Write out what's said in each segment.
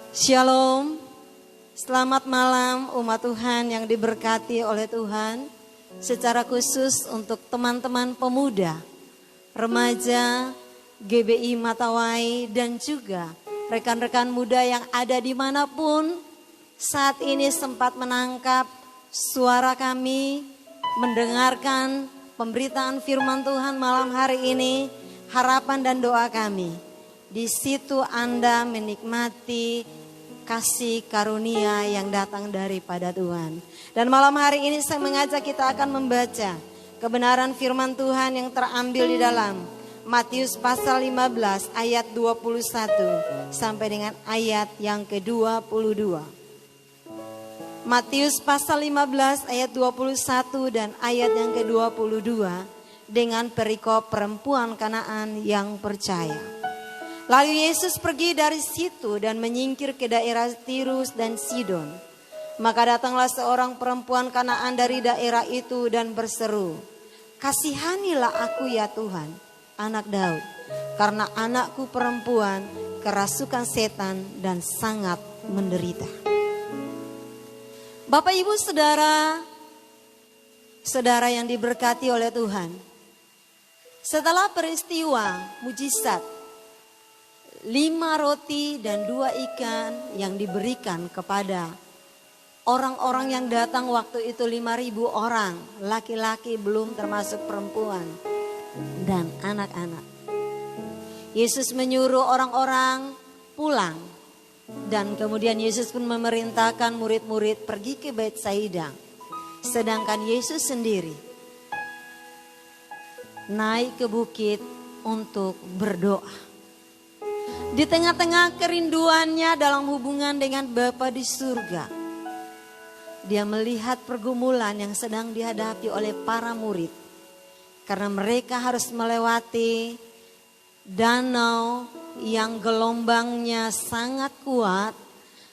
Shalom, selamat malam umat Tuhan yang diberkati oleh Tuhan. Secara khusus untuk teman-teman pemuda, remaja, GBI Matawai dan juga rekan-rekan muda yang ada dimanapun saat ini sempat menangkap suara kami, mendengarkan pemberitaan firman Tuhan malam hari ini. Harapan dan doa kami, di situ Anda menikmati kasih karunia yang datang daripada Tuhan. Dan malam hari ini saya mengajak kita akan membaca kebenaran firman Tuhan yang terambil di dalam Matius pasal 15 ayat 21 sampai dengan ayat yang ke-22. Matius pasal 15 ayat 21 dan ayat yang ke-22 dengan perikop perempuan Kanaan yang percaya. Lalu Yesus pergi dari situ dan menyingkir ke daerah Tirus dan Sidon. Maka datanglah seorang perempuan Kanaan dari daerah itu dan berseru, "Kasihanilah aku ya Tuhan, anak Daud, karena anakku perempuan kerasukan setan dan sangat menderita." Bapak Ibu Saudara, saudara yang diberkati oleh Tuhan. Setelah peristiwa mujizat 5 roti dan 2 ikan yang diberikan kepada orang-orang yang datang waktu itu 5.000 orang. Laki-laki belum termasuk perempuan dan anak-anak. Yesus menyuruh orang-orang pulang. Dan kemudian Yesus pun memerintahkan murid-murid pergi ke Betsaida. Sedangkan Yesus sendiri naik ke bukit untuk berdoa. Di tengah-tengah kerinduannya dalam hubungan dengan Bapa di surga, dia melihat pergumulan yang sedang dihadapi oleh para murid. Karena mereka harus melewati danau yang gelombangnya sangat kuat.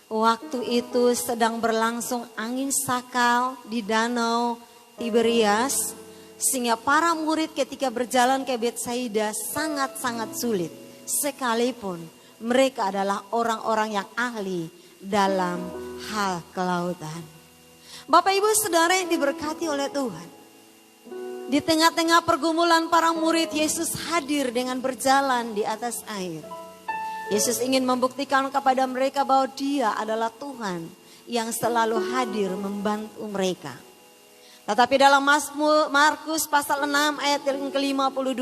Waktu itu sedang berlangsung angin sakal di danau Tiberias. Sehingga para murid ketika berjalan ke Betsaida sangat-sangat sulit. Sekalipun mereka adalah orang-orang yang ahli dalam hal kelautan. Bapak Ibu Saudara yang diberkati oleh Tuhan. Di tengah-tengah pergumulan para murid, Yesus hadir dengan berjalan di atas air. Yesus ingin membuktikan kepada mereka bahwa Dia adalah Tuhan yang selalu hadir membantu mereka. Tetapi dalam Markus pasal 6 ayat yang ke-52.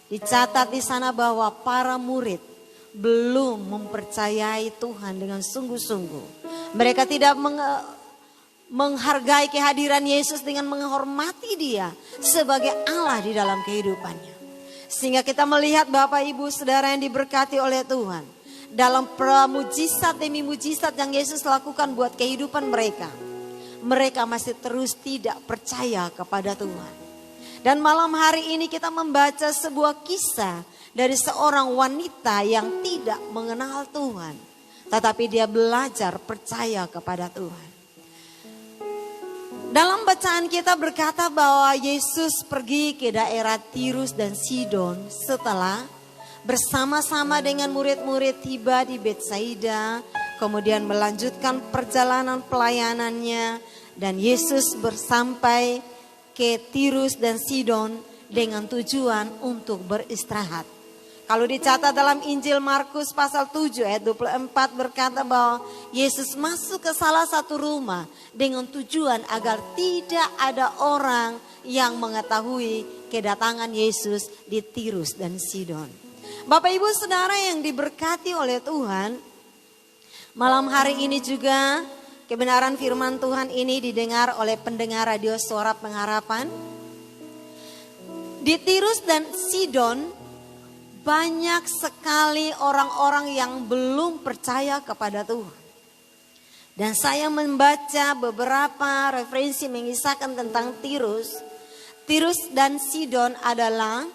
Dicatat di sana bahwa para murid belum mempercayai Tuhan dengan sungguh-sungguh. Mereka tidak menghargai kehadiran Yesus dengan menghormati Dia sebagai Allah di dalam kehidupannya. Sehingga kita melihat Bapak Ibu Saudara yang diberkati oleh Tuhan. Dalam mujizat demi mujizat yang Yesus lakukan buat kehidupan mereka. Mereka masih terus tidak percaya kepada Tuhan. Dan malam hari ini kita membaca sebuah kisah dari seorang wanita yang tidak mengenal Tuhan. Tetapi dia belajar percaya kepada Tuhan. Dalam bacaan kita berkata bahwa Yesus pergi ke daerah Tirus dan Sidon setelah bersama-sama dengan murid-murid tiba di Betsaida. Kemudian melanjutkan perjalanan pelayanannya. Dan Yesus bersampai ke Tirus dan Sidon dengan tujuan untuk beristirahat. Kalau dicatat dalam Injil Markus pasal 7 ayat 24 berkata bahwa Yesus masuk ke salah satu rumah dengan tujuan agar tidak ada orang yang mengetahui kedatangan Yesus di Tirus dan Sidon. Bapak Ibu Saudara yang diberkati oleh Tuhan, malam hari ini juga kebenaran firman Tuhan ini didengar oleh pendengar radio Suara Pengharapan. Di Tirus dan Sidon banyak sekali orang-orang yang belum percaya kepada Tuhan. Dan saya membaca beberapa referensi mengisahkan tentang Tirus. Tirus dan Sidon adalah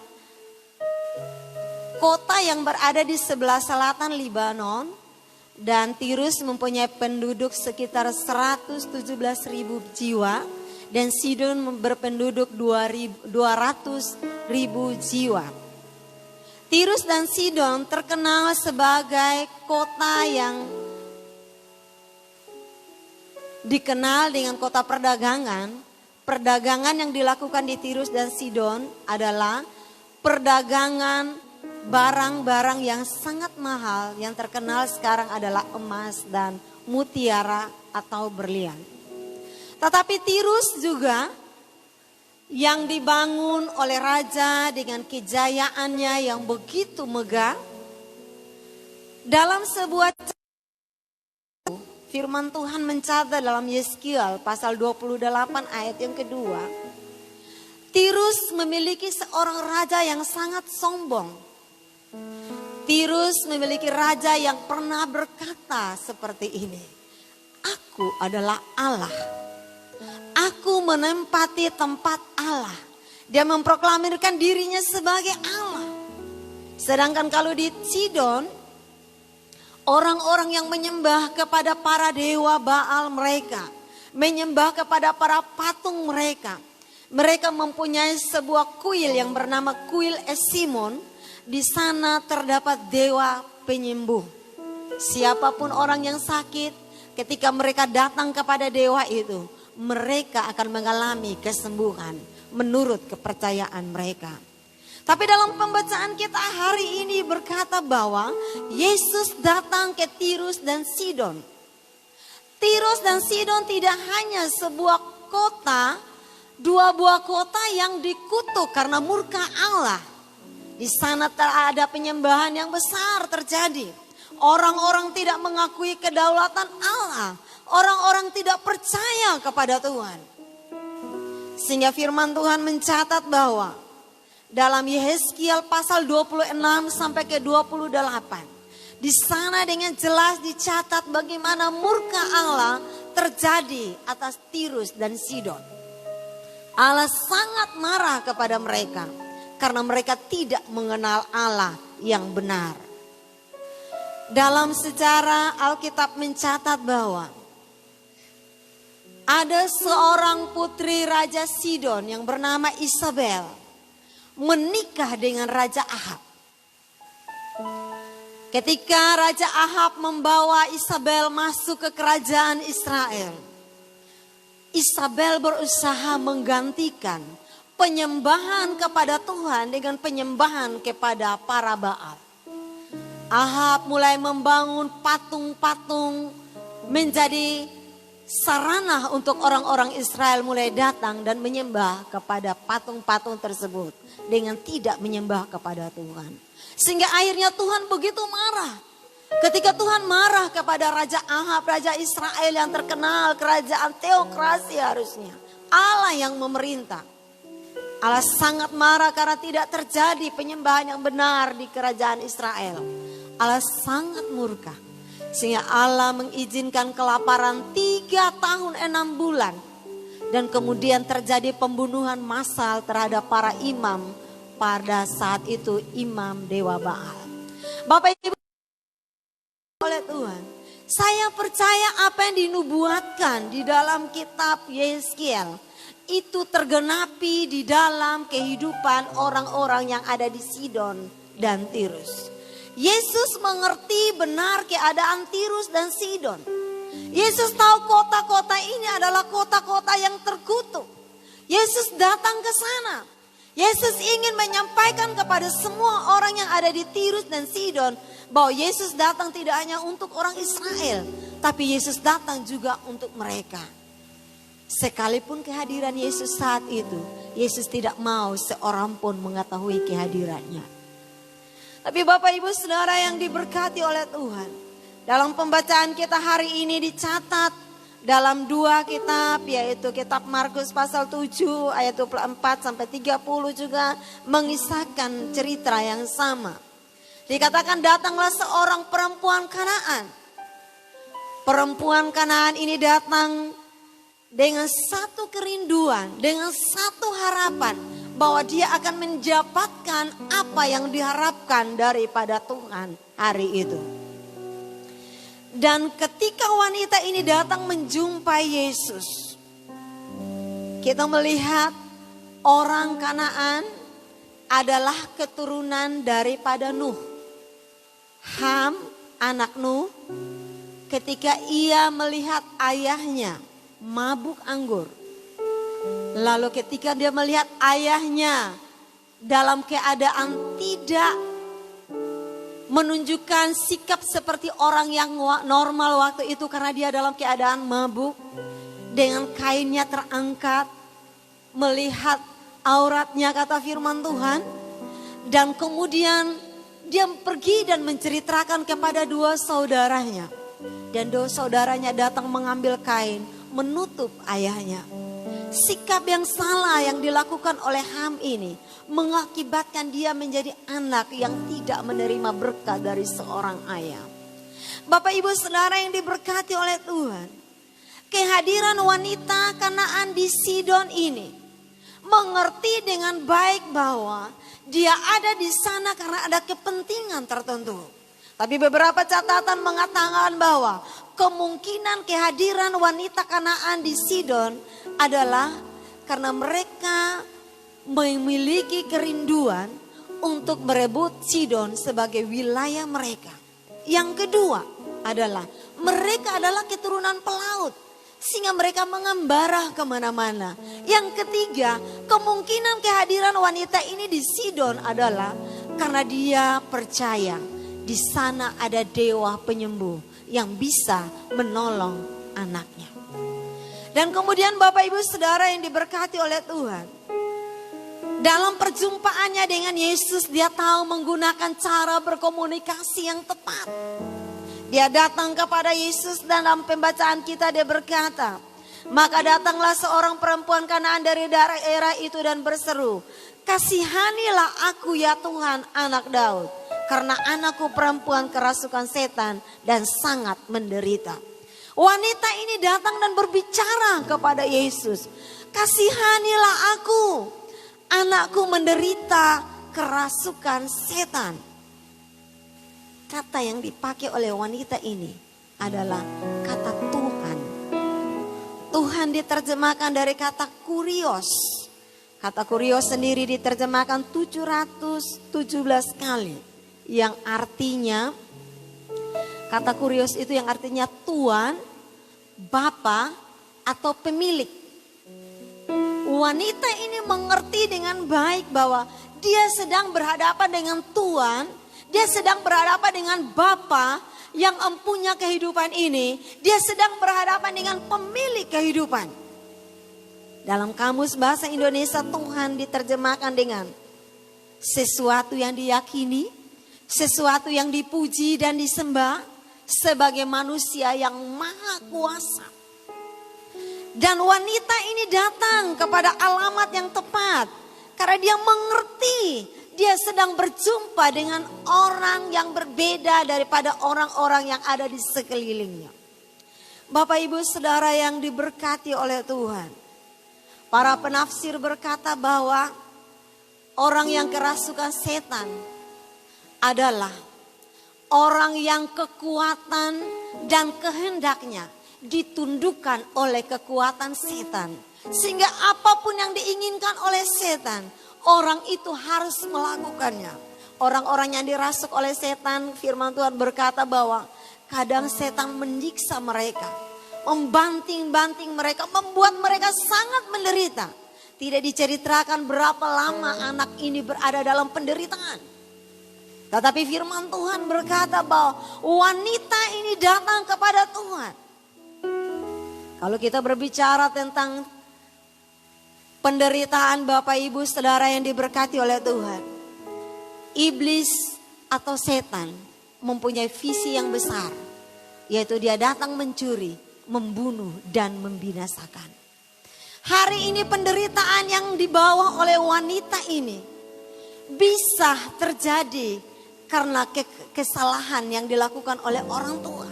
kota yang berada di sebelah selatan Libanon. Dan Tirus mempunyai penduduk sekitar 117.000 jiwa. Dan Sidon berpenduduk 200.000 jiwa. Tirus dan Sidon terkenal sebagai kota yang dikenal dengan kota perdagangan. Perdagangan yang dilakukan di Tirus dan Sidon adalah perdagangan barang-barang yang sangat mahal. Yang terkenal sekarang adalah emas dan mutiara atau berlian. Tetapi Tirus juga yang dibangun oleh raja dengan kejayaannya yang begitu megah. Dalam sebuah firman Tuhan mencatat dalam Yeskiel pasal 28 ayat yang kedua. Tirus memiliki seorang raja yang sangat sombong. Tirus memiliki raja yang pernah berkata seperti ini. Aku adalah Allah. Aku menempati tempat Allah. Dia memproklamirkan dirinya sebagai Allah. Sedangkan kalau di Sidon, orang-orang yang menyembah kepada para dewa Baal mereka, menyembah kepada para patung mereka. Mereka mempunyai sebuah kuil yang bernama kuil Esimon. Di sana terdapat dewa penyembuh. Siapapun orang yang sakit, ketika mereka datang kepada dewa itu, mereka akan mengalami kesembuhan menurut kepercayaan mereka. Tapi dalam pembacaan kita hari ini berkata bahwa Yesus datang ke Tirus dan Sidon. Tirus dan Sidon tidak hanya sebuah kota, dua buah kota yang dikutuk karena murka Allah. Di sana ada penyembahan yang besar terjadi. Orang-orang tidak mengakui kedaulatan Allah. Orang-orang tidak percaya kepada Tuhan. Sehingga firman Tuhan mencatat bahwa dalam Yeskiel pasal 26 sampai ke 28. Di sana dengan jelas dicatat bagaimana murka Allah terjadi atas Tirus dan Sidon. Allah sangat marah kepada mereka karena mereka tidak mengenal Allah yang benar. Dalam sejarah Alkitab mencatat bahwa ada seorang putri Raja Sidon yang bernama Isabel menikah dengan Raja Ahab. Ketika Raja Ahab membawa Isabel masuk ke kerajaan Israel, Isabel berusaha menggantikan penyembahan kepada Tuhan dengan penyembahan kepada para Baal. Ahab mulai membangun patung-patung menjadi sarana untuk orang-orang Israel mulai datang dan menyembah kepada patung-patung tersebut dengan tidak menyembah kepada Tuhan. Sehingga akhirnya Tuhan begitu marah. Ketika Tuhan marah kepada Raja Ahab, Raja Israel yang terkenal kerajaan teokrasi harusnya. Allah yang memerintah. Allah sangat marah karena tidak terjadi penyembahan yang benar di kerajaan Israel. Allah sangat murka. Sehingga Allah mengizinkan kelaparan 3 tahun 6 bulan. Dan kemudian terjadi pembunuhan massal terhadap para imam. Pada saat itu imam Dewa Baal. Bapak Ibu oleh Tuhan. Saya percaya apa yang dinubuatkan di dalam kitab Yeskiel. Itu tergenapi di dalam kehidupan orang-orang yang ada di Sidon dan Tirus. Yesus mengerti benar keadaan Tirus dan Sidon. Yesus tahu kota-kota ini adalah kota-kota yang terkutuk. Yesus datang ke sana. Yesus ingin menyampaikan kepada semua orang yang ada di Tirus dan Sidon bahwa Yesus datang tidak hanya untuk orang Israel, tapi Yesus datang juga untuk mereka. Sekalipun kehadiran Yesus saat itu, Yesus tidak mau seorang pun mengetahui kehadirannya. Tapi Bapak Ibu Saudara yang diberkati oleh Tuhan, dalam pembacaan kita hari ini dicatat dalam 2 kitab, yaitu kitab Markus pasal 7 ayat 24 sampai 30 juga mengisahkan cerita yang sama. Dikatakan datanglah seorang perempuan Kanaan. Perempuan Kanaan ini datang dengan satu kerinduan, dengan satu harapan bahwa dia akan mendapatkan apa yang diharapkan daripada Tuhan hari itu. Dan ketika wanita ini datang menjumpai Yesus, kita melihat orang Kanaan adalah keturunan daripada Nuh. Ham, anak Nuh, ketika ia melihat ayahnya mabuk anggur. Lalu ketika dia melihat ayahnya dalam keadaan tidak menunjukkan sikap seperti orang yang normal waktu itu karena dia dalam keadaan mabuk, dengan kainnya terangkat, melihat auratnya kata firman Tuhan. Dan kemudian dia pergi dan menceritakan kepada dua saudaranya. Dan dua saudaranya datang mengambil kain, menutup ayahnya. Sikap yang salah yang dilakukan oleh Ham ini mengakibatkan dia menjadi anak yang tidak menerima berkat dari seorang ayah. Bapak ibu saudara yang diberkati oleh Tuhan, kehadiran wanita Kanaan di Sidon ini mengerti dengan baik bahwa dia ada di sana karena ada kepentingan tertentu. Tapi beberapa catatan mengatakan bahwa kemungkinan kehadiran wanita Kanaan di Sidon adalah karena mereka memiliki kerinduan untuk merebut Sidon sebagai wilayah mereka. Yang kedua adalah mereka adalah keturunan pelaut sehingga mereka mengembara kemana-mana. Yang ketiga, kemungkinan kehadiran wanita ini di Sidon adalah karena dia percaya di sana ada dewa penyembuh yang bisa menolong anaknya. Dan kemudian Bapak Ibu Saudara yang diberkati oleh Tuhan, dalam perjumpaannya dengan Yesus dia tahu menggunakan cara berkomunikasi yang tepat. Dia datang kepada Yesus dan dalam pembacaan kita dia berkata, maka datanglah seorang perempuan Kanaan dari daerah itu dan berseru, kasihanilah aku ya Tuhan anak Daud, karena anakku perempuan kerasukan setan dan sangat menderita. Wanita ini datang dan berbicara kepada Yesus, kasihanilah aku, anakku menderita kerasukan setan. Kata yang dipakai oleh wanita ini adalah kata Tuhan. Tuhan diterjemahkan dari kata kurios. Kata kurios sendiri diterjemahkan 717 kali. Yang artinya, kata kurios itu yang artinya tuan, bapa, atau pemilik. Wanita ini mengerti dengan baik bahwa dia sedang berhadapan dengan tuan. Dia sedang berhadapan dengan Bapa yang empunya kehidupan ini. Dia sedang berhadapan dengan pemilik kehidupan. Dalam kamus bahasa Indonesia Tuhan diterjemahkan dengan sesuatu yang diyakini, sesuatu yang dipuji dan disembah sebagai manusia yang maha kuasa. Dan wanita ini datang kepada alamat yang tepat karena dia mengerti dia sedang berjumpa dengan orang yang berbeda daripada orang-orang yang ada di sekelilingnya. Bapak Ibu Saudara yang diberkati oleh Tuhan. Para penafsir berkata bahwa orang yang kerasukan setan adalah orang yang kekuatan dan kehendaknya ditundukkan oleh kekuatan setan. Sehingga apapun yang diinginkan oleh setan, orang itu harus melakukannya. Orang-orang yang dirasuk oleh setan, firman Tuhan berkata bahwa kadang setan menyiksa mereka, membanting-banting mereka, membuat mereka sangat menderita. Tidak diceritakan berapa lama anak ini berada dalam penderitaan. Tetapi firman Tuhan berkata bahwa wanita ini datang kepada Tuhan. Kalau kita berbicara tentang penderitaan Bapak Ibu Saudara yang diberkati oleh Tuhan, iblis atau setan mempunyai visi yang besar, yaitu dia datang mencuri, membunuh dan membinasakan. Hari ini penderitaan yang dibawa oleh wanita ini bisa terjadi karena kesalahan yang dilakukan oleh orang tua.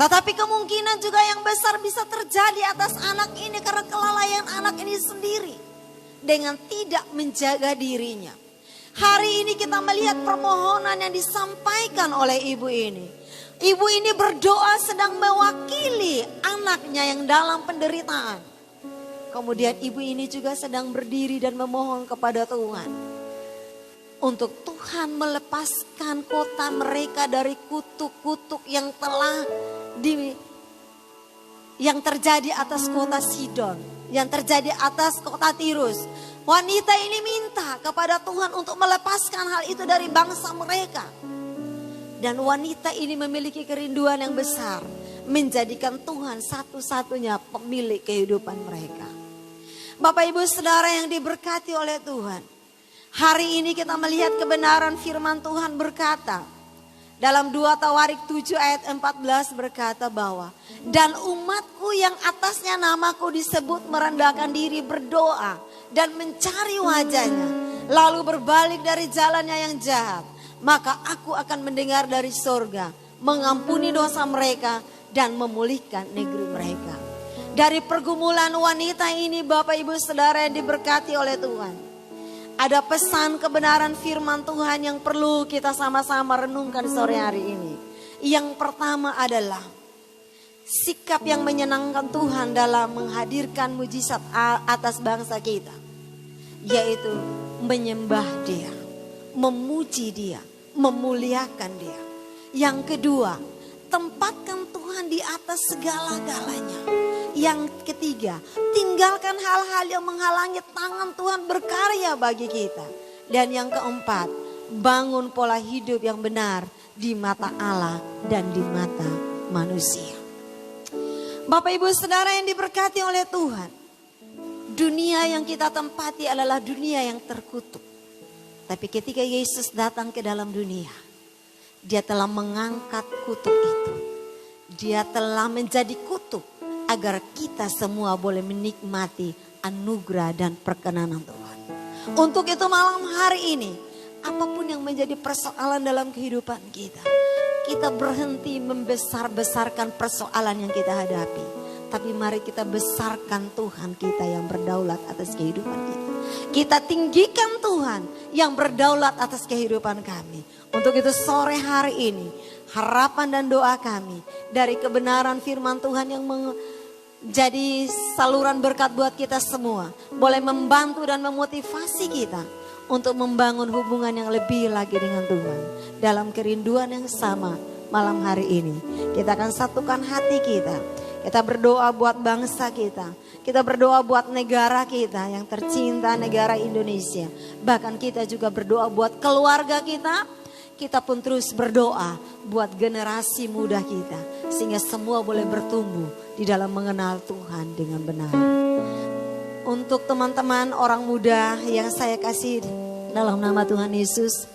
Tetapi kemungkinan juga yang besar bisa terjadi atas anak ini karena kelalaian anak ini sendiri dengan tidak menjaga dirinya. Hari ini kita melihat permohonan yang disampaikan oleh ibu ini. Ibu ini berdoa sedang mewakili anaknya yang dalam penderitaan. Kemudian ibu ini juga sedang berdiri dan memohon kepada Tuhan untuk Tuhan melepaskan kota mereka dari kutuk-kutuk yang telah yang terjadi atas kota Sidon, yang terjadi atas kota Tirus. Wanita ini minta kepada Tuhan untuk melepaskan hal itu dari bangsa mereka. Dan wanita ini memiliki kerinduan yang besar, menjadikan Tuhan satu-satunya pemilik kehidupan mereka. Bapak Ibu Saudara yang diberkati oleh Tuhan, hari ini kita melihat kebenaran firman Tuhan berkata, dalam 2 Tawarik 7 ayat 14 berkata bahwa, dan umatku yang atasnya namaku disebut merendahkan diri, berdoa dan mencari wajahnya, lalu berbalik dari jalannya yang jahat, maka aku akan mendengar dari sorga, mengampuni dosa mereka dan memulihkan negeri mereka. Dari pergumulan wanita ini, Bapak Ibu Saudara yang diberkati oleh Tuhan, ada pesan kebenaran firman Tuhan yang perlu kita sama-sama renungkan sore hari ini. Yang pertama adalah sikap yang menyenangkan Tuhan dalam menghadirkan mujizat atas bangsa kita, yaitu menyembah Dia, memuji Dia, memuliakan Dia. Yang kedua, tempatkan Tuhan di atas segala-galanya. Yang ketiga, tinggalkan hal-hal yang menghalangi tangan Tuhan berkarya bagi kita. Dan yang keempat, bangun pola hidup yang benar di mata Allah dan di mata manusia. Bapak Ibu Saudara yang diberkati oleh Tuhan, dunia yang kita tempati adalah dunia yang terkutuk. Tapi ketika Yesus datang ke dalam dunia, Dia telah mengangkat kutuk itu. Dia telah menjadi kutuk agar kita semua boleh menikmati anugerah dan perkenanan Tuhan. Untuk itu malam hari ini, apapun yang menjadi persoalan dalam kehidupan kita, kita berhenti membesar-besarkan persoalan yang kita hadapi. Tapi mari kita besarkan Tuhan kita yang berdaulat atas kehidupan kita. Kita tinggikan Tuhan yang berdaulat atas kehidupan kami. Untuk itu sore hari ini, harapan dan doa kami dari kebenaran firman Tuhan yang jadi saluran berkat buat kita semua, boleh membantu dan memotivasi kita untuk membangun hubungan yang lebih lagi dengan Tuhan. Dalam kerinduan yang sama malam hari ini, kita akan satukan hati kita. Kita berdoa buat bangsa kita. Kita berdoa buat negara kita yang tercinta, negara Indonesia. Bahkan kita juga berdoa buat keluarga kita. Kita pun terus berdoa buat generasi muda kita. Sehingga semua boleh bertumbuh di dalam mengenal Tuhan dengan benar. Untuk teman-teman orang muda yang saya kasih dalam nama Tuhan Yesus,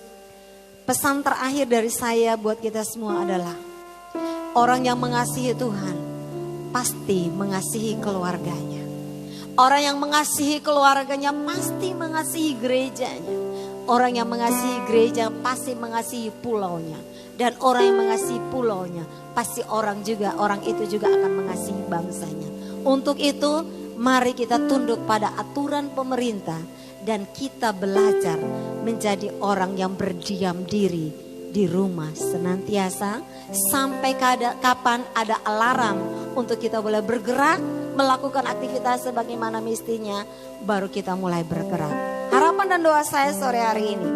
pesan terakhir dari saya buat kita semua adalah, orang yang mengasihi Tuhan pasti mengasihi keluarganya. Orang yang mengasihi keluarganya pasti mengasihi gerejanya. Orang yang mengasihi gereja pasti mengasihi pulaunya. Dan orang yang mengasihi pulaunya pasti orang itu juga akan mengasihi bangsanya. Untuk itu mari kita tunduk pada aturan pemerintah. Dan kita belajar menjadi orang yang berdiam diri di rumah senantiasa. Sampai kapan ada alarm untuk kita boleh bergerak, melakukan aktivitas sebagaimana mestinya, baru kita mulai bergerak. Harapan dan doa saya sore hari ini,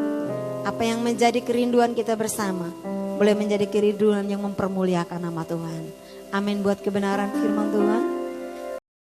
apa yang menjadi kerinduan kita bersama, boleh menjadi kerinduan yang mempermuliakan nama Tuhan. Amin buat kebenaran firman Tuhan.